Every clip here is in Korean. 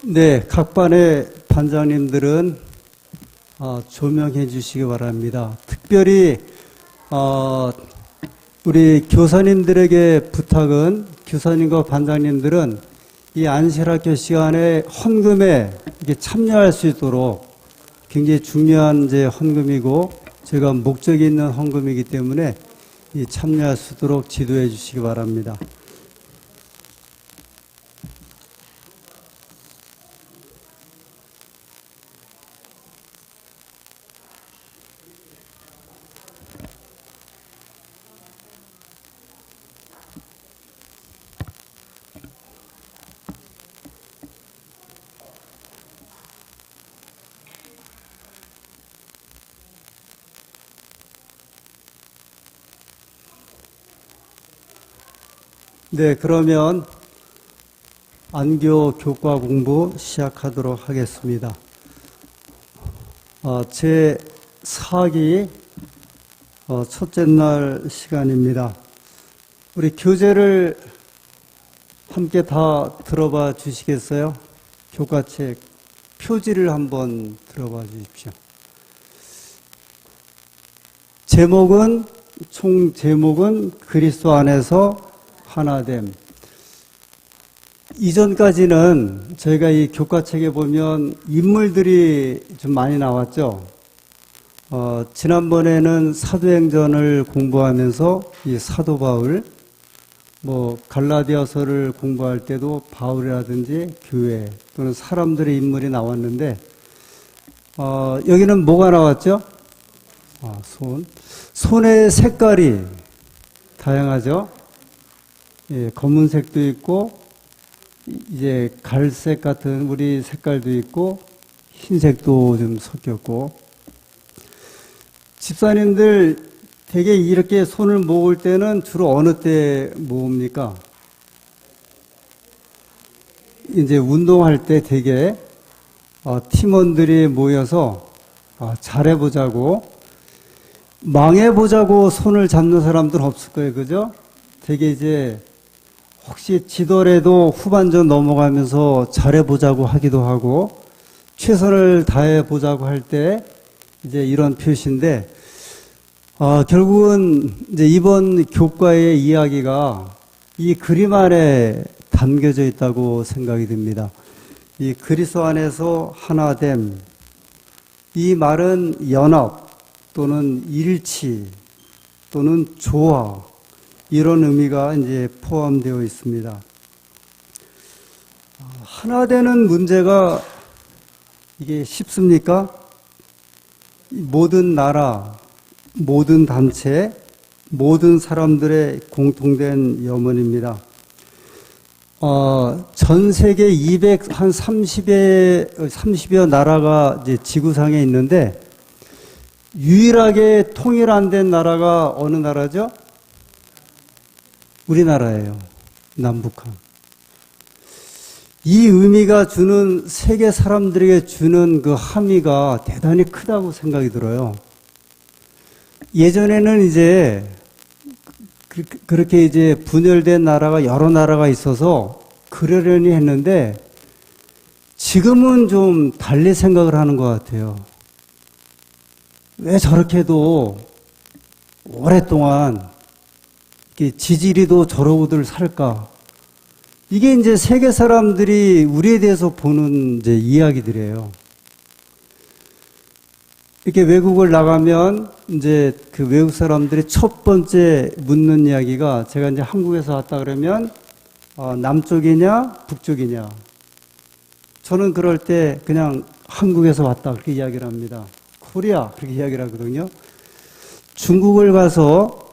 네, 각 반의 반장님들은 조명해 주시기 바랍니다. 특별히 우리 교사님들에게 부탁은, 교사님과 반장님들은 이 안실학교 시간에 헌금에 참여할 수 있도록, 굉장히 중요한 이제 헌금이고 제가 목적이 있는 헌금이기 때문에 참여할 수 있도록 지도해 주시기 바랍니다. 네, 그러면 안교 교과 공부 시작하도록 하겠습니다. 제 4기 첫째 날 시간입니다. 우리 교재를 함께 다 들어봐 주시겠어요? 교과책 표지를 한번 들어봐 주십시오. 총 제목은 그리스도 안에서 하나됨. 이전까지는 저희가 이 교과책에 보면 인물들이 좀 많이 나왔죠. 지난번에는 사도행전을 공부하면서 이 사도 바울, 갈라디아서를 공부할 때도 바울이라든지 교회 또는 사람들의 인물이 나왔는데, 여기는 뭐가 나왔죠? 손의 색깔이 다양하죠. 예, 검은색도 있고, 이제 갈색 같은 우리 색깔도 있고, 흰색도 좀 섞였고. 집사님들 되게 이렇게 손을 모을 때는 주로 어느 때 모읍니까? 이제 운동할 때 되게 팀원들이 모여서 잘해보자고, 망해보자고 손을 잡는 사람들은 없을 거예요. 그죠? 되게 이제 혹시 지더라도 후반전 넘어가면서 잘해보자고 하기도 하고, 최선을 다해보자고 할 때 이제 이런 표시인데, 결국은 이제 이번 교과의 이야기가 이 그림 안에 담겨져 있다고 생각이 듭니다. 이 그리스도 안에서 하나됨, 이 말은 연합 또는 일치 또는 조화, 이런 의미가 이제 포함되어 있습니다. 하나 되는 문제가 이게 쉽습니까? 모든 나라, 모든 단체, 모든 사람들의 공통된 염원입니다. 전 세계 30여 나라가 이제 지구상에 있는데, 유일하게 통일 안 된 나라가 어느 나라죠? 우리나라예요. 남북한. 이 의미가 주는, 세계 사람들에게 주는 그 함의가 대단히 크다고 생각이 들어요. 예전에는 이제 그렇게 이제 분열된 나라가 여러 나라가 있어서 그러려니 했는데, 지금은 좀 달리 생각을 하는 것 같아요. 왜 저렇게도 오랫동안 지지리도 저러고들 살까? 이게 이제 세계 사람들이 우리에 대해서 보는 이제 이야기들이에요. 이렇게 외국을 나가면 이제 그 외국 사람들이 첫 번째 묻는 이야기가, 제가 이제 한국에서 왔다 그러면 남쪽이냐 북쪽이냐. 저는 그럴 때 그냥 한국에서 왔다 그렇게 이야기를 합니다. 코리아 그렇게 이야기를 하거든요. 중국을 가서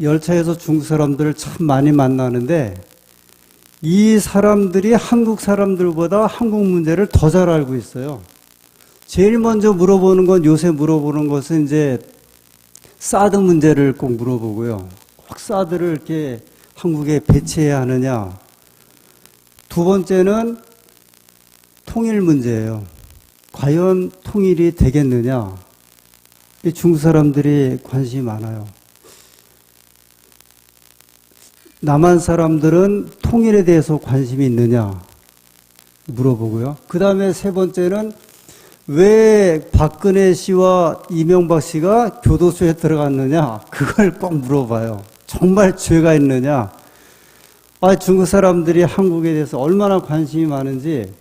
열차에서 중국 사람들을 참 많이 만나는데, 이 사람들이 한국 사람들보다 한국 문제를 더 잘 알고 있어요. 제일 먼저 물어보는 건, 요새 물어보는 것은 이제 사드 문제를 꼭 물어보고요. 꼭 사드를 이렇게 한국에 배치해야 하느냐. 두 번째는 통일 문제예요. 과연 통일이 되겠느냐. 중국 사람들이 관심이 많아요. 남한 사람들은 통일에 대해서 관심이 있느냐. 물어보고요. 그 다음에 세 번째는 왜 박근혜 씨와 이명박 씨가 교도소에 들어갔느냐? 그걸 꼭 물어봐요. 정말 죄가 있느냐? 중국 사람들이 한국에 대해서 얼마나 관심이 많은지,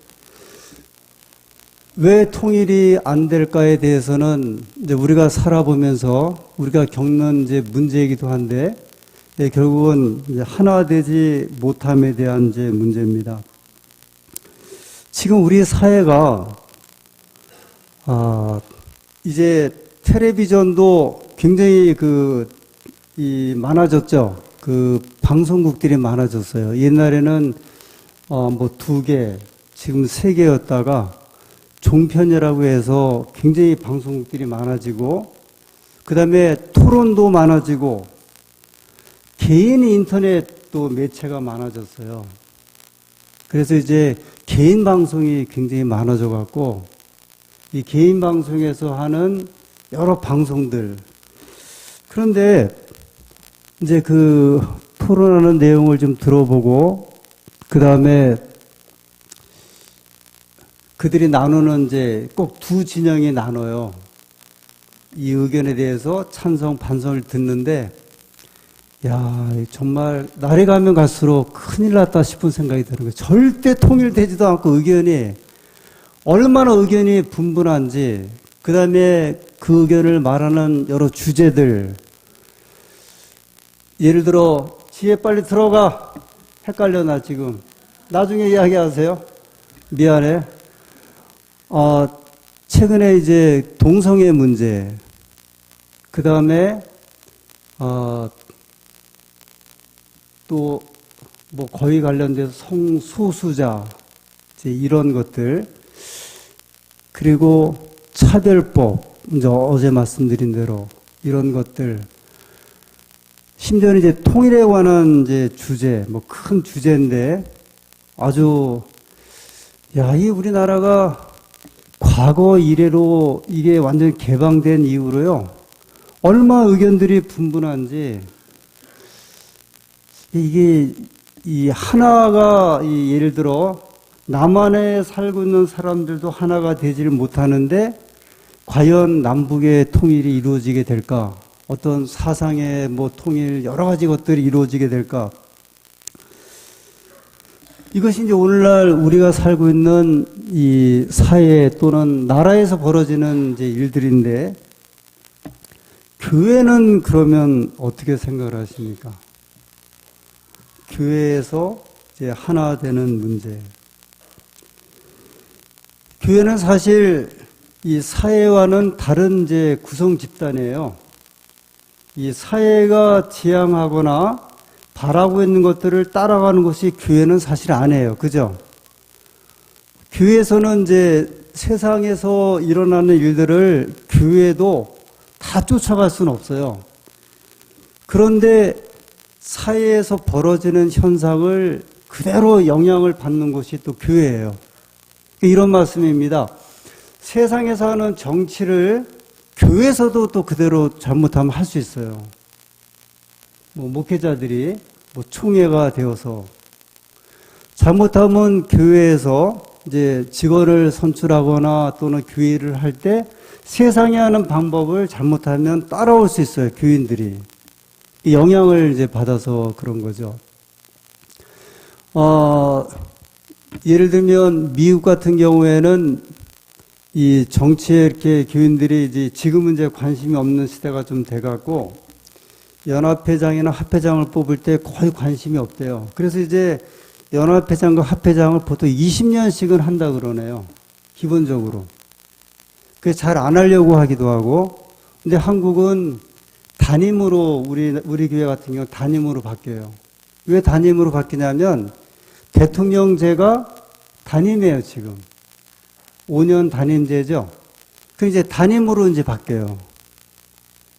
왜 통일이 안 될까에 대해서는 이제 우리가 살아보면서 우리가 겪는 이제 문제이기도 한데, 결국은 이제 하나 되지 못함에 대한 이제 문제입니다. 지금 우리 사회가 이제 텔레비전도 굉장히 많아졌죠. 방송국들이 많아졌어요. 옛날에는 뭐 2개, 지금 3개였다가 종편이라고 해서 굉장히 방송국들이 많아지고, 그 다음에 토론도 많아지고, 개인 인터넷도 매체가 많아졌어요. 그래서 이제 개인 방송이 굉장히 많아져 갖고, 이 개인 방송에서 하는 여러 방송들. 그런데 이제 토론하는 내용을 좀 들어보고, 그 다음에 그들이 나누는 이제 꼭 2진영이 나눠요. 이 의견에 대해서 찬성, 반성을 듣는데, 정말 날이 가면 갈수록 큰일 났다 싶은 생각이 드는 거예요. 절대 통일되지도 않고 얼마나 의견이 분분한지, 그 다음에 그 의견을 말하는 여러 주제들, 예를 들어, 지혜 빨리 들어가. 헷갈려, 나 지금. 나중에 이야기하세요. 미안해. 최근에 이제 동성애 문제, 그 다음에, 또, 뭐 거의 관련돼서 성소수자, 이제 이런 것들, 그리고 차별법, 이제 어제 말씀드린 대로 이런 것들, 심지어는 이제 통일에 관한 이제 주제, 뭐 큰 주제인데, 아주, 이 우리나라가 과거 이래로 이게 완전히 개방된 이후로요, 얼마 의견들이 분분한지, 이게, 예를 들어, 남한에 살고 있는 사람들도 하나가 되지를 못하는데, 과연 남북의 통일이 이루어지게 될까? 어떤 사상의 뭐 통일, 여러 가지 것들이 이루어지게 될까? 이것이 이제 오늘날 우리가 살고 있는 이 사회 또는 나라에서 벌어지는 이제 일들인데, 교회는 그러면 어떻게 생각을 하십니까? 교회에서 이제 하나 되는 문제. 교회는 사실 이 사회와는 다른 이제 구성 집단이에요. 이 사회가 지향하거나 바라고 있는 것들을 따라가는 것이 교회는 사실 아니에요. 그죠? 교회에서는 이제 세상에서 일어나는 일들을 교회도 다 쫓아갈 수는 없어요. 그런데 사회에서 벌어지는 현상을 그대로 영향을 받는 것이 또 교회예요. 이런 말씀입니다. 세상에서 하는 정치를 교회에서도 또 그대로 잘못하면 할 수 있어요. 뭐 목회자들이 뭐 총회가 되어서 잘못하면 교회에서 이제 직원을 선출하거나 또는 교회를 할 때 세상에 하는 방법을 잘못하면 따라올 수 있어요. 교인들이 영향을 이제 받아서 그런 거죠. 예를 들면 미국 같은 경우에는 이 정치에 이렇게 교인들이 이제 지금은 이제 관심이 없는 시대가 좀 돼갖고 연합회장이나 합회장을 뽑을 때 거의 관심이 없대요. 그래서 이제 연합회장과 합회장을 보통 20년씩은 한다 그러네요. 기본적으로. 그래서 잘 안 하려고 하기도 하고. 근데 한국은 단임으로 우리 교회 같은 경우 단임으로 바뀌어요. 왜 단임으로 바뀌냐면 대통령제가 단임이에요, 지금. 5년 단임제죠. 그 이제 단임으로 이제 바뀌어요.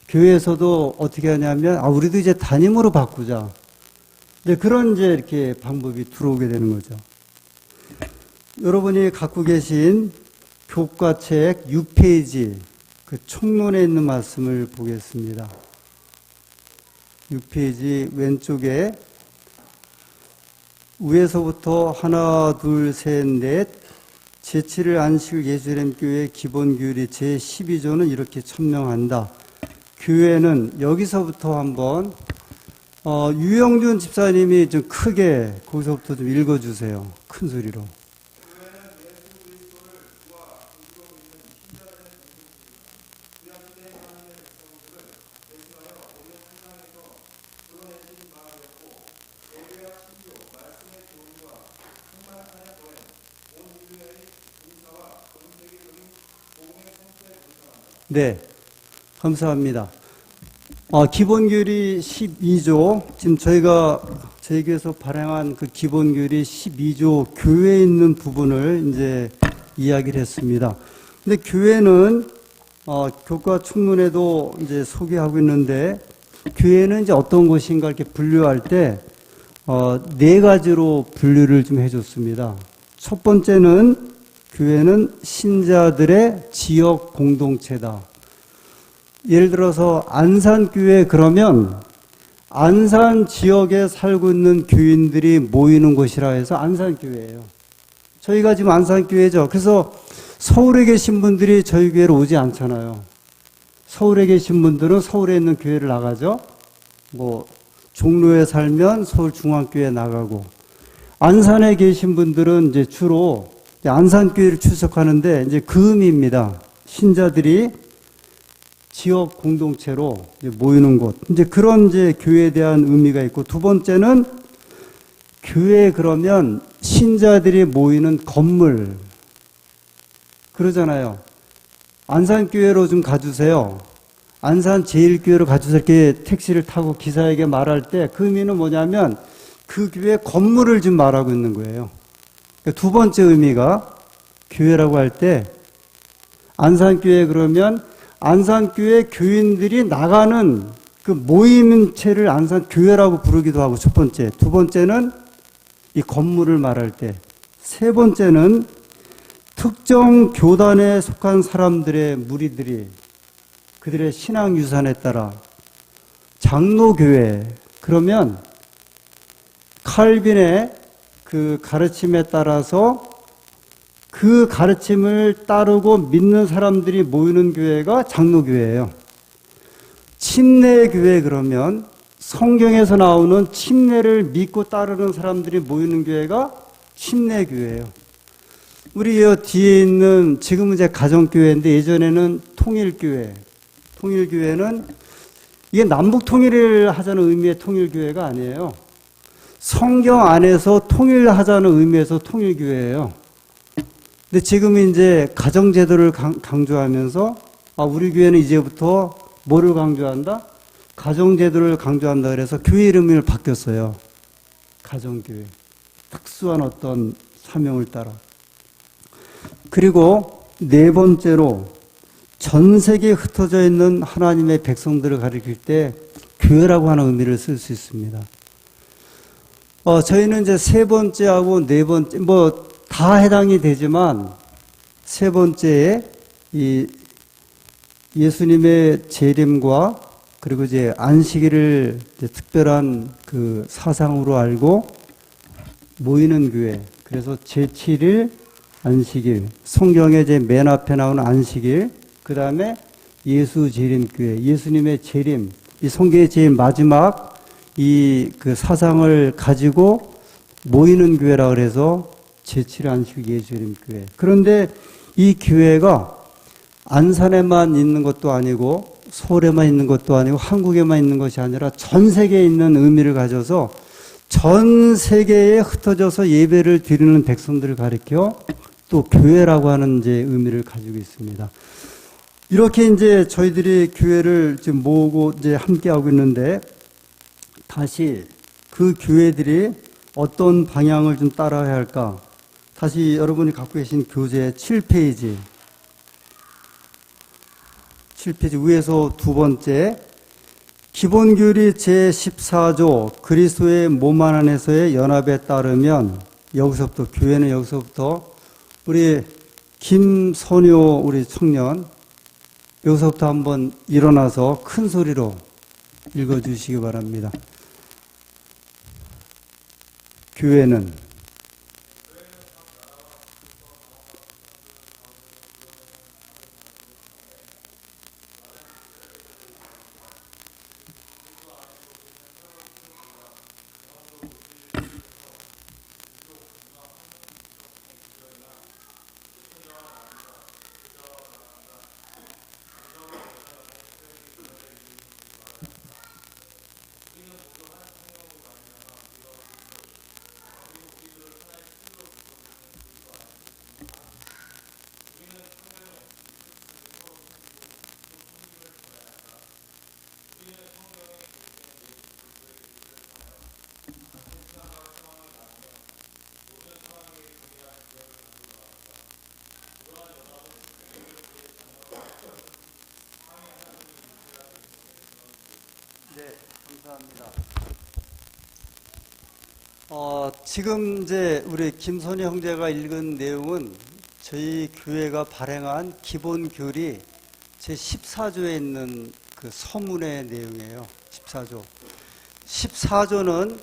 교회에서도 어떻게 하냐면, 우리도 이제 단임으로 바꾸자. 이제 그런 이제 이렇게 방법이 들어오게 되는 거죠. 여러분이 갖고 계신 교과책 6페이지, 그 총론에 있는 말씀을 보겠습니다. 6페이지 왼쪽에 위에서부터 하나, 둘, 셋, 넷, 제7일 안식일 예수님 교회 기본규율이 제12조는 이렇게 천명한다. 교회는 여기서부터 한번 유영준 집사님이 좀 크게 거기서부터 좀 읽어주세요. 큰 소리로. 네, 감사합니다. 기본규율이 12조, 지금 저희가 저희 교회에서 발행한 그 기본규율이 12조 교회에 있는 부분을 이제 이야기를 했습니다. 근데 교회는 교과 총론에도 이제 소개하고 있는데, 교회는 이제 어떤 것인가 이렇게 분류할 때 네 가지로 분류를 좀 해줬습니다. 첫 번째는 교회는 신자들의 지역 공동체다. 예를 들어서 안산교회 그러면 안산 지역에 살고 있는 교인들이 모이는 곳이라 해서 안산교회예요. 저희가 지금 안산교회죠. 그래서 서울에 계신 분들이 저희 교회로 오지 않잖아요. 서울에 계신 분들은 서울에 있는 교회를 나가죠. 종로에 살면 서울중앙교회 나가고, 안산에 계신 분들은 이제 주로 안산교회를 출석하는데 이제 그 의미입니다. 신자들이 지역 공동체로 이제 모이는 곳. 이제 그런 이제 교회에 대한 의미가 있고, 두 번째는 교회 그러면 신자들이 모이는 건물. 그러잖아요. 안산교회로 좀 가주세요. 안산 제1교회로 가주세요. 이렇게 택시를 타고 기사에게 말할 때 그 의미는 뭐냐면 그 교회 건물을 지금 말하고 있는 거예요. 두 번째 의미가 교회라고 할 때 안산교회 그러면 안산교회 교인들이 나가는 그 모임체를 안산교회라고 부르기도 하고, 첫 번째. 두 번째는 이 건물을 말할 때. 세 번째는 특정 교단에 속한 사람들의 무리들이 그들의 신앙 유산에 따라 장로교회 그러면 칼빈의 그 가르침에 따라서 그 가르침을 따르고 믿는 사람들이 모이는 교회가 장로교회예요. 침례교회 그러면 성경에서 나오는 침례를 믿고 따르는 사람들이 모이는 교회가 침례교회예요. 우리 여 뒤에 있는 지금은 이제 가정교회인데 예전에는 통일교회. 통일교회는 이게 남북 통일을 하자는 의미의 통일교회가 아니에요. 성경 안에서 통일하자는 의미에서 통일교회예요. 근데 지금 이제 가정제도를 강조하면서 우리 교회는 이제부터 뭐를 강조한다? 가정제도를 강조한다 그래서 교회 이름을 바뀌었어요. 가정교회. 특수한 어떤 사명을 따라. 그리고 네 번째로 전 세계에 흩어져 있는 하나님의 백성들을 가리킬 때 교회라고 하는 의미를 쓸 수 있습니다. 저희는 이제 세 번째하고 네 번째, 다 해당이 되지만 세 번째에 이 예수님의 재림과 그리고 이제 안식일을 이제 특별한 그 사상으로 알고 모이는 교회. 그래서 제7일 안식일, 성경에 이제 맨 앞에 나오는 안식일, 그 다음에 예수 재림교회, 예수님의 재림, 이 성경의 제일 마지막 이 그 사상을 가지고 모이는 교회라 그래서 제7일 안식일 예수 재림교회. 그런데 이 교회가 안산에만 있는 것도 아니고 서울에만 있는 것도 아니고 한국에만 있는 것이 아니라 전 세계에 있는 의미를 가져서 전 세계에 흩어져서 예배를 드리는 백성들을 가리켜 또 교회라고 하는 이제 의미를 가지고 있습니다. 이렇게 이제 저희들이 교회를 지금 모으고 이제 함께하고 있는데 다시 그 교회들이 어떤 방향을 좀 따라야 할까? 다시 여러분이 갖고 계신 교재 7페이지 위에서 두 번째 기본교리 제14조 그리스도의 몸 안에서의 연합에 따르면 여기서부터 교회는 여기서부터 우리 김선효 우리 청년 여기서부터 한번 일어나서 큰 소리로 읽어주시기 바랍니다. 교회는 감사합니다. 지금 이제 우리 김선희 형제가 읽은 내용은 저희 교회가 발행한 기본교리 제14조에 있는 그 서문의 내용이에요. 14조. 14조는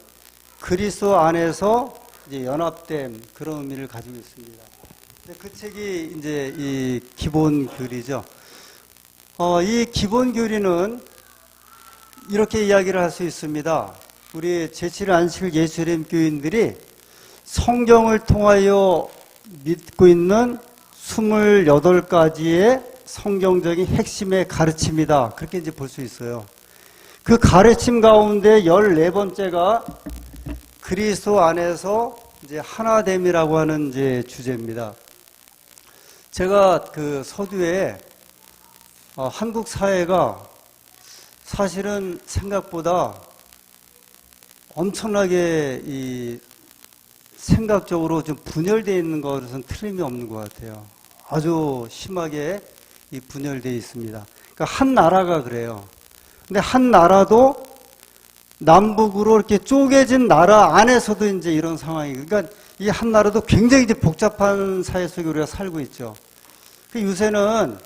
그리스도 안에서 이제 연합됨 그런 의미를 가지고 있습니다. 근데 그 책이 이제 이 기본교리죠. 이 기본교리는 이렇게 이야기를 할 수 있습니다. 우리 제7일 안식일 예수님 교인들이 성경을 통하여 믿고 있는 28가지의 성경적인 핵심의 가르침이다. 그렇게 이제 볼 수 있어요. 그 가르침 가운데 14번째가 그리스도 안에서 이제 하나됨이라고 하는 이제 주제입니다. 제가 그 서두에 한국 사회가 사실은 생각보다 엄청나게 이 생각적으로 좀 분열되어 있는 것은 틀림이 없는 것 같아요. 아주 심하게 이 분열되어 있습니다. 그러니까 한 나라가 그래요. 근데 한 나라도 남북으로 이렇게 쪼개진 나라 안에서도 이제 이런 상황이, 그러니까 이 한 나라도 굉장히 이제 복잡한 사회 속에 우리가 살고 있죠. 요새는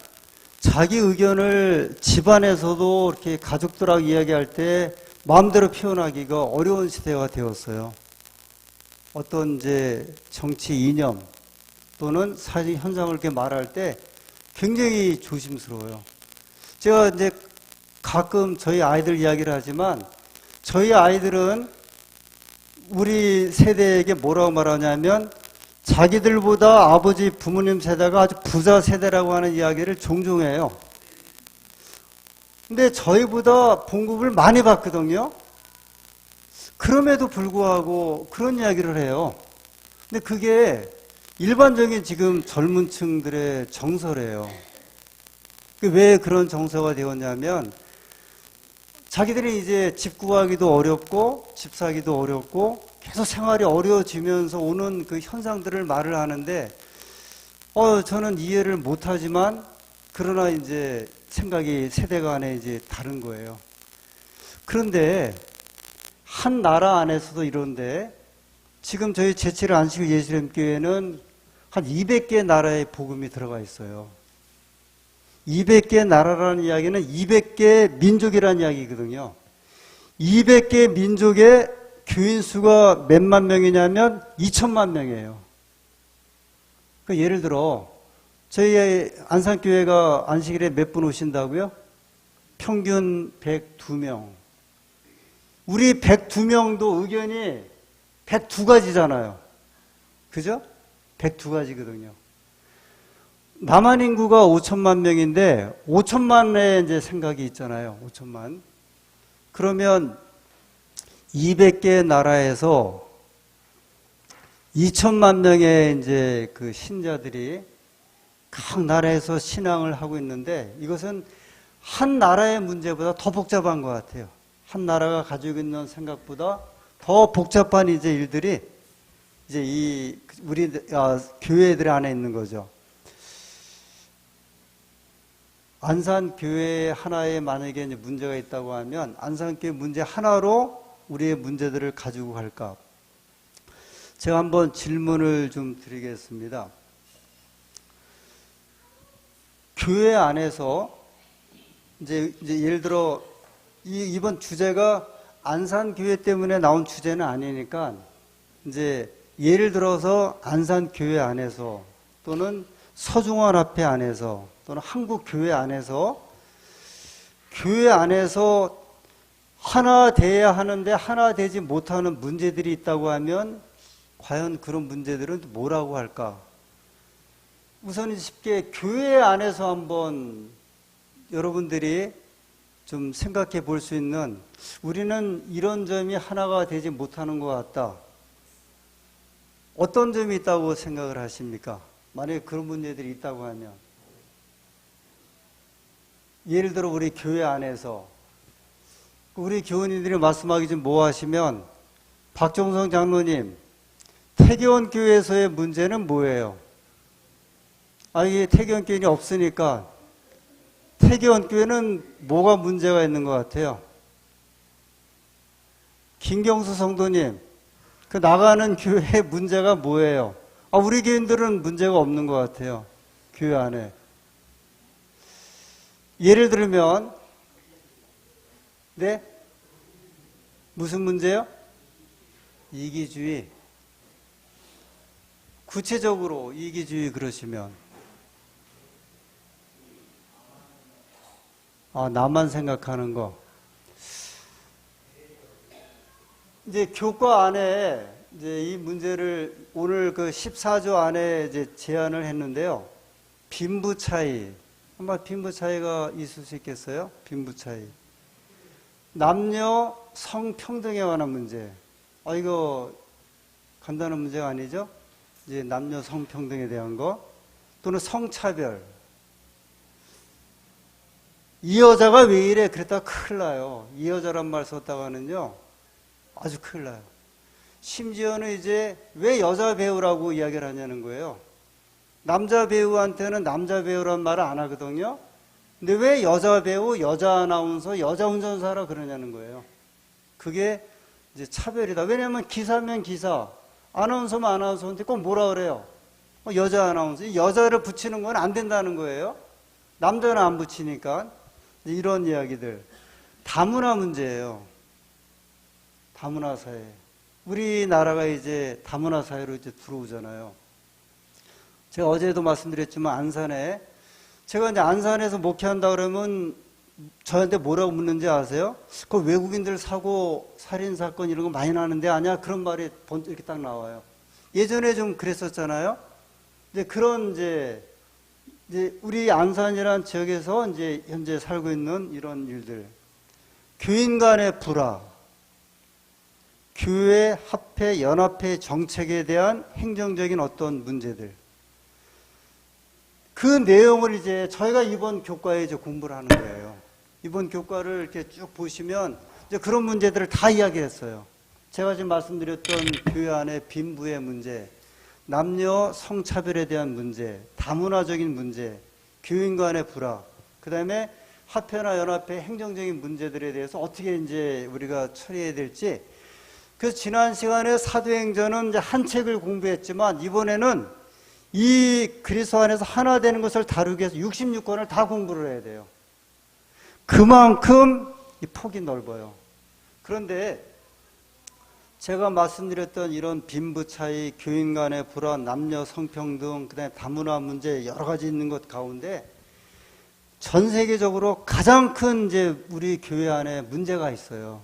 자기 의견을 집안에서도 이렇게 가족들하고 이야기할 때 마음대로 표현하기가 어려운 시대가 되었어요. 어떤 이제 정치 이념 또는 사실 현상을 이렇게 말할 때 굉장히 조심스러워요. 제가 이제 가끔 저희 아이들 이야기를 하지만 저희 아이들은 우리 세대에게 뭐라고 말하냐면 자기들보다 아버지 부모님 세대가 아주 부자 세대라고 하는 이야기를 종종 해요. 근데 저희보다 봉급을 많이 받거든요. 그럼에도 불구하고 그런 이야기를 해요. 근데 그게 일반적인 지금 젊은 층들의 정서래요. 왜 그런 정서가 되었냐면 자기들이 이제 집 구하기도 어렵고 집 사기도 어렵고 계속 생활이 어려워지면서 오는 그 현상들을 말을 하는데 저는 이해를 못하지만 그러나 이제 생각이 세대 간에 이제 다른 거예요. 그런데 한 나라 안에서도 이런데 지금 저희 제7일 안식일 예수님 교회는 한 200개 나라의 복음이 들어가 있어요. 200개 나라라는 이야기는 200개 민족이라는 이야기거든요. 200개 민족의 교인 수가 몇만 명이냐면 2천만 명이에요. 그러니까 예를 들어 저희 안산교회가 안식일에 몇 분 오신다고요? 평균 102명. 우리 102명도 의견이 102가지잖아요. 그죠? 102가지거든요. 남한 인구가 5천만 명인데 5천만의 이제 생각이 있잖아요. 5천만. 그러면 200개 나라에서 2천만 명의 이제 그 신자들이 각 나라에서 신앙을 하고 있는데 이것은 한 나라의 문제보다 더 복잡한 것 같아요. 한 나라가 가지고 있는 생각보다 더 복잡한 이제 일들이 이제 이 우리 교회들 안에 있는 거죠. 안산교회 하나에 만약에 이제 문제가 있다고 하면 안산교회 문제 하나로 우리의 문제들을 가지고 갈까? 제가 한번 질문을 좀 드리겠습니다. 교회 안에서 이제 예를 들어 이번 주제가 안산교회 때문에 나온 주제는 아니니까 이제 예를 들어서 안산교회 안에서 또는 서중원합회 안에서 또는 한국교회 안에서 교회 안에서 하나 돼야 하는데 하나 되지 못하는 문제들이 있다고 하면 과연 그런 문제들은 뭐라고 할까? 우선 쉽게 교회 안에서 한번 여러분들이 좀 생각해 볼 수 있는 우리는 이런 점이 하나가 되지 못하는 것 같다. 어떤 점이 있다고 생각을 하십니까? 만약에 그런 문제들이 있다고 하면 예를 들어 우리 교회 안에서 우리 교원님들이 말씀하기 좀 뭐 하시면 박종성 장로님 태계원 교회에서의 문제는 뭐예요? 이게 태계원 교인이 없으니까 태계원 교회는 뭐가 문제가 있는 것 같아요? 김경수 성도님, 그 나가는 교회 문제가 뭐예요? 우리 교인들은 문제가 없는 것 같아요. 교회 안에. 예를 들면, 네? 무슨 문제요? 이기주의. 구체적으로 이기주의 그러시면, 나만 생각하는 거. 이제 교과 안에 이제 이 문제를 오늘 그 14조 안에 이제 제안을 했는데요. 빈부 차이. 아마 빈부 차이가 있을 수 있겠어요? 빈부 차이. 남녀 성평등에 관한 문제. 이거 간단한 문제가 아니죠? 이제 남녀 성평등에 대한 거. 또는 성차별. 이 여자가 왜 이래? 그랬다가 큰일 나요. 이 여자란 말 썼다가는요. 아주 큰일 나요. 심지어는 이제 왜 여자 배우라고 이야기를 하냐는 거예요. 남자 배우한테는 남자 배우란 말을 안 하거든요. 근데 왜 여자 배우, 여자 아나운서, 여자 운전사라 그러냐는 거예요. 그게 이제 차별이다. 왜냐하면 기사면 기사, 아나운서면 아나운서인데 꼭 뭐라 그래요? 여자 아나운서. 여자를 붙이는 건 안 된다는 거예요. 남자는 안 붙이니까. 이런 이야기들. 다문화 문제예요. 다문화 사회. 우리나라가 이제 다문화 사회로 이제 들어오잖아요. 제가 어제도 말씀드렸지만 안산에 제가 이제 안산에서 목회한다 그러면 저한테 뭐라고 묻는지 아세요? 그 외국인들 사고 살인 사건 이런 거 많이 나는데 아니야? 그런 말이 이렇게 딱 나와요. 예전에 좀 그랬었잖아요. 이제 그런 이제 우리 안산이라는 지역에서 이제 현재 살고 있는 이런 일들. 교인 간의 불화. 교회 합회, 연합회 정책에 대한 행정적인 어떤 문제들. 그 내용을 이제 저희가 이번 교과에 이제 공부를 하는 거예요. 이번 교과를 이렇게 쭉 보시면 이제 그런 문제들을 다 이야기했어요. 제가 지금 말씀드렸던 교회 안의 빈부의 문제, 남녀 성차별에 대한 문제, 다문화적인 문제, 교인 간의 불화, 그 다음에 합회나 연합회 행정적인 문제들에 대해서 어떻게 이제 우리가 처리해야 될지. 그래서 지난 시간에 사도행전은 이제 한 책을 공부했지만 이번에는 이 그리스도 안에서 하나 되는 것을 다루기 위해서 66권을 다 공부를 해야 돼요. 그만큼 이 폭이 넓어요. 그런데 제가 말씀드렸던 이런 빈부 차이, 교인 간의 불안, 남녀 성평등, 그다음에 다문화 문제 여러 가지 있는 것 가운데 전 세계적으로 가장 큰 이제 우리 교회 안에 문제가 있어요.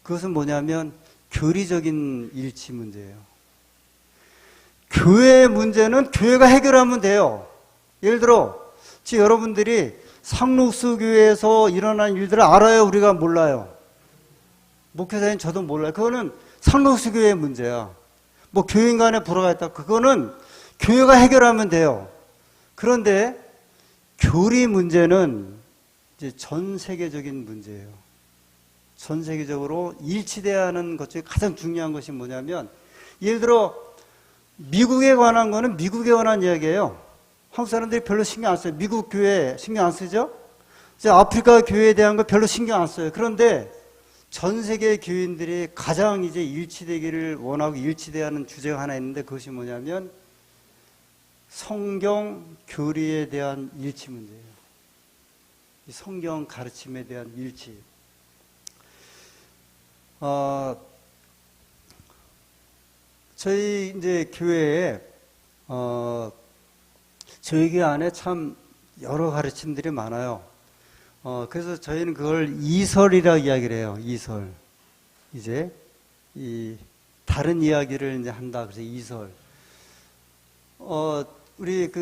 그것은 뭐냐면 교리적인 일치 문제예요. 교회의 문제는 교회가 해결하면 돼요. 예를 들어 지금 여러분들이 상록수 교회에서 일어난 일들을 알아요? 우리가 몰라요? 목회자인 저도 몰라요. 그거는 상록수 교회의 문제야. 뭐 교인 간에 불화가 있다. 그거는 교회가 해결하면 돼요. 그런데 교리 문제는 이제 전 세계적인 문제예요. 전 세계적으로 일치돼야 하는 것 중에 가장 중요한 것이 뭐냐면, 예를 들어 미국에 관한 거는 미국에 관한 이야기예요. 한국 사람들이 별로 신경 안 써요. 미국 교회 신경 안 쓰죠? 이제 아프리카 교회에 대한 거 별로 신경 안 써요. 그런데 전 세계 교인들이 가장 이제 일치되기를 원하고 일치돼야 하는 주제가 하나 있는데, 그것이 뭐냐면 성경 교리에 대한 일치 문제예요. 이 성경 가르침에 대한 일치. 저희 이제 교회에 저희 교회 안에 참 여러 가르침들이 많아요. 그래서 저희는 그걸 이설이라고 이야기를 해요. 이설. 이제 이 다른 이야기를 이제 한다. 그래서 이설. 우리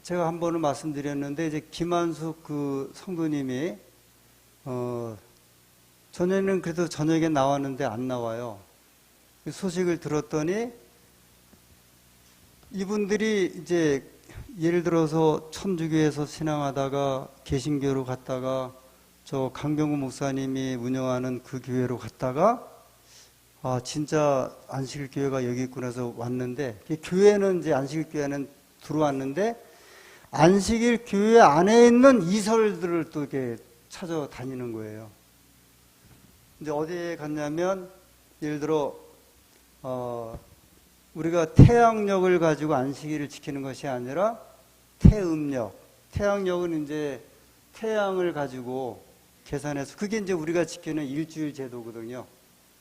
제가 한 번은 말씀드렸는데, 이제 김한숙 그 성도님이 전에는 그래도 저녁에 나왔는데 안 나와요. 그 소식을 들었더니 이분들이 이제 예를 들어서 천주교에서 신앙하다가 개신교로 갔다가 저 강병구 목사님이 운영하는 그 교회로 갔다가 진짜 안식일 교회가 여기 있구나 해서 왔는데, 교회는 이제 안식일 교회는 들어왔는데 안식일 교회 안에 있는 이설들을 또 이렇게 찾아다니는 거예요. 이제 어디에 갔냐면, 예를 들어, 우리가 태양력을 가지고 안식일을 지키는 것이 아니라 태음력. 태양력은 이제 태양을 가지고 계산해서, 그게 이제 우리가 지키는 일주일 제도거든요.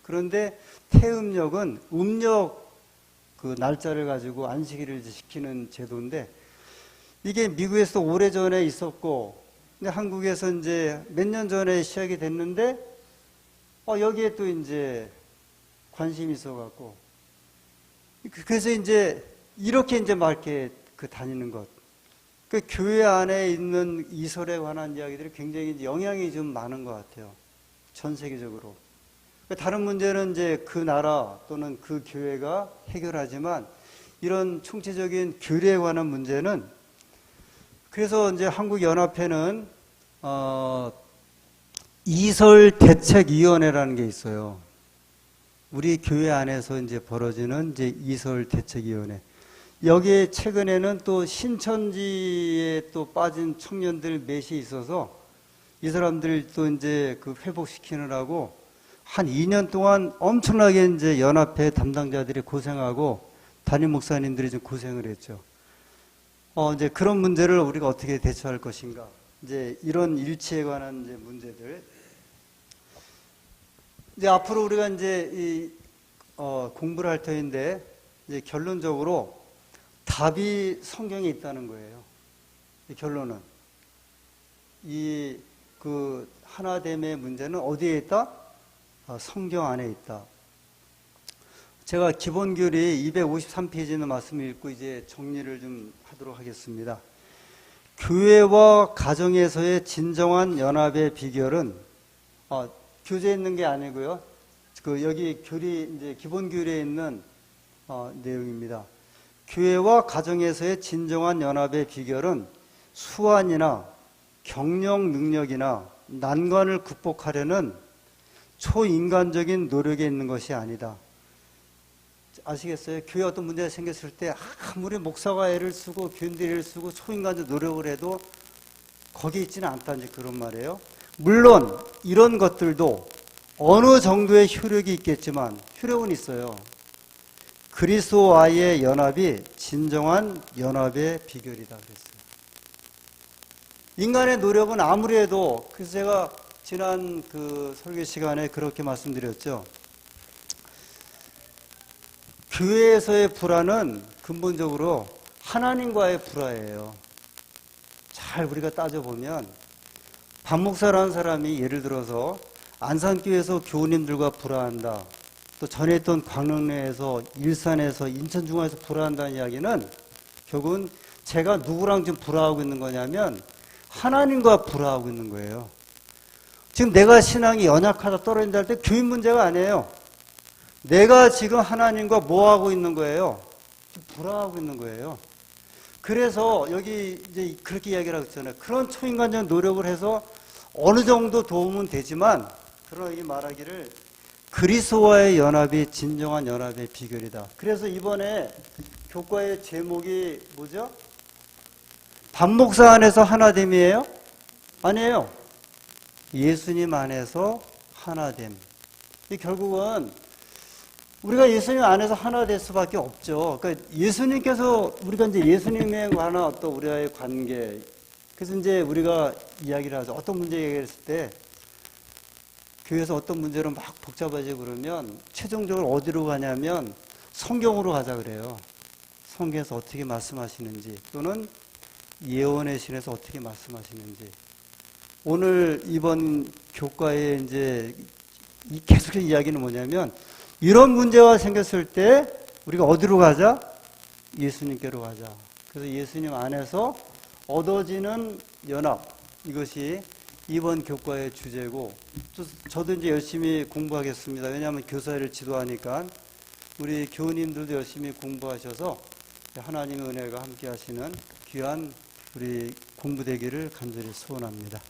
그런데 태음력은 음력 그 날짜를 가지고 안식일을 지키는 제도인데, 이게 미국에서 오래전에 있었고, 근데 한국에서 이제 몇 년 전에 시작이 됐는데, 여기에 또 이제 관심이 있어갖고, 그래서 이제 이렇게 이제 막 이렇게 다니는 것. 그 교회 안에 있는 이설에 관한 이야기들이 굉장히 영향이 좀 많은 것 같아요. 전 세계적으로. 다른 문제는 이제 그 나라 또는 그 교회가 해결하지만, 이런 총체적인 교리에 관한 문제는, 그래서 이제 한국연합회는 이설대책위원회라는 게 있어요. 우리 교회 안에서 이제 벌어지는 이제 이설대책위원회. 여기에 최근에는 또 신천지에 또 빠진 청년들 몇이 있어서 이 사람들 또 이제 그 회복시키느라고 한 2년 동안 엄청나게 이제 연합회 담당자들이 고생하고 담임 목사님들이 좀 고생을 했죠. 이제 그런 문제를 우리가 어떻게 대처할 것인가. 이제 이런 일치에 관한 이제 문제들. 이제 앞으로 우리가 이제 공부를 할 터인데, 이제 결론적으로 답이 성경에 있다는 거예요. 이 결론은. 그 하나됨의 문제는 어디에 있다? 성경 안에 있다. 제가 기본교리 253페이지는 말씀을 읽고 이제 정리를 좀 하도록 하겠습니다. 교회와 가정에서의 진정한 연합의 비결은, 교재에 있는 게 아니고요. 여기 이제 기본교리에 있는 내용입니다. 교회와 가정에서의 진정한 연합의 비결은 수완이나 경영 능력이나 난관을 극복하려는 초인간적인 노력에 있는 것이 아니다. 아시겠어요? 교회 어떤 문제가 생겼을 때 아무리 목사가 애를 쓰고 교인들이 애를 쓰고 초인간적 노력을 해도 거기에 있지는 않다, 이제 그런 말이에요. 물론 이런 것들도 어느 정도의 효력이 있겠지만, 효력은 있어요. 그리스도와의 연합이 진정한 연합의 비결이다 그랬어요. 인간의 노력은 아무리 해도, 그래서 제가 지난 그 설교 시간에 그렇게 말씀드렸죠. 교회에서의 불화는 근본적으로 하나님과의 불화예요. 잘 우리가 따져보면, 박목사라는 사람이 예를 들어서 안산교회에서 교우님들과 불화한다, 또 전에 있던 광릉리에서, 일산에서, 인천중앙에서 불화한다는 이야기는 결국은 제가 누구랑 지금 불화하고 있는 거냐면 하나님과 불화하고 있는 거예요. 지금 내가 신앙이 연약하다, 떨어진다 할 때 교인 문제가 아니에요. 내가 지금 하나님과 뭐 하고 있는 거예요? 불화하고 있는 거예요. 그래서 여기 이제 그렇게 이야기를 하고 있잖아요. 그런 초인간적 노력을 해서 어느 정도 도움은 되지만, 그러나 이 말하기를 그리스도와의 연합이 진정한 연합의 비결이다. 그래서 이번에 교과의 제목이 뭐죠? 반목사 안에서 하나됨이에요? 아니에요. 예수님 안에서 하나됨. 결국은 우리가 예수님 안에서 하나 될 수밖에 없죠. 그러니까 예수님께서, 우리가 이제 예수님에 관한 어떤 우리와의 관계, 그래서 이제 우리가 이야기를 하죠. 어떤 문제 얘기했을 때, 교회에서 어떤 문제로 막 복잡해지고 그러면 최종적으로 어디로 가냐면 성경으로 가자 그래요. 성경에서 어떻게 말씀하시는지, 또는 예언의 신에서 어떻게 말씀하시는지. 오늘 이번 교과에 이제 계속해서 이야기는 뭐냐면, 이런 문제가 생겼을 때 우리가 어디로 가자? 예수님께로 가자. 그래서 예수님 안에서 얻어지는 연합, 이것이 이번 교과의 주제고, 저도 이제 열심히 공부하겠습니다. 왜냐하면 교사를 지도하니까 우리 교우님들도 열심히 공부하셔서 하나님의 은혜가 함께 하시는 귀한 우리 공부되기를 간절히 소원합니다.